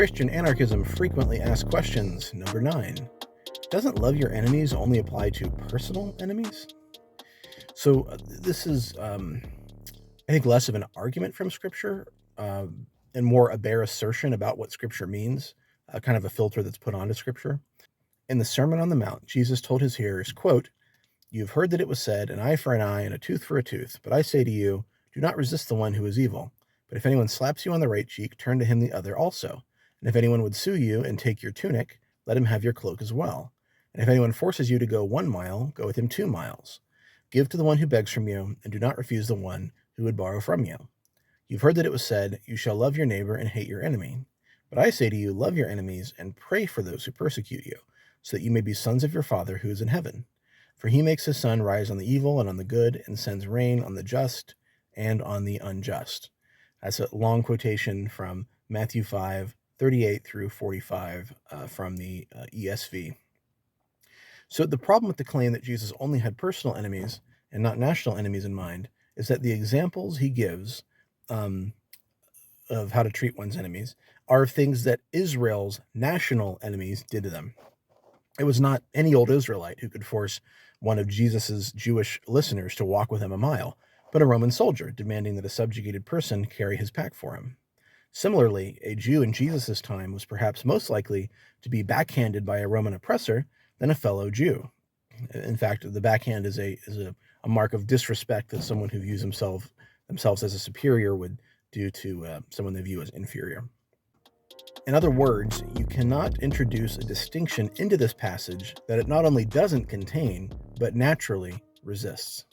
Christian Anarchism frequently asked questions. Number 9. Doesn't love your enemies only apply to personal enemies? So this is, I think, less of an argument from Scripture and more a bare assertion about what Scripture means, kind of a filter that's put onto Scripture. In the Sermon on the Mount, Jesus told his hearers, quote, "You've heard that it was said, an eye for an eye and a tooth for a tooth. But I say to you, do not resist the one who is evil. But if anyone slaps you on the right cheek, turn to him the other also. And if anyone would sue you and take your tunic, let him have your cloak as well. And if anyone forces you to go 1 mile, go with him 2 miles. Give to the one who begs from you, and do not refuse the one who would borrow from you. You've heard that it was said, you shall love your neighbor and hate your enemy. But I say to you, love your enemies and pray for those who persecute you, so that you may be sons of your Father who is in heaven. For he makes his sun rise on the evil and on the good, and sends rain on the just and on the unjust." That's a long quotation from Matthew 5:38 through 45 from the ESV. So the problem with the claim that Jesus only had personal enemies and not national enemies in mind is that the examples he gives of how to treat one's enemies are things that Israel's national enemies did to them. It was not any old Israelite who could force one of Jesus's Jewish listeners to walk with him a mile, but a Roman soldier demanding that a subjugated person carry his pack for him. Similarly, a Jew in Jesus's time was perhaps most likely to be backhanded by a Roman oppressor than a fellow Jew. In fact, the backhand is a mark of disrespect that someone who views themselves as a superior would do to someone they view as inferior. In other words, you cannot introduce a distinction into this passage that it not only doesn't contain, but naturally resists.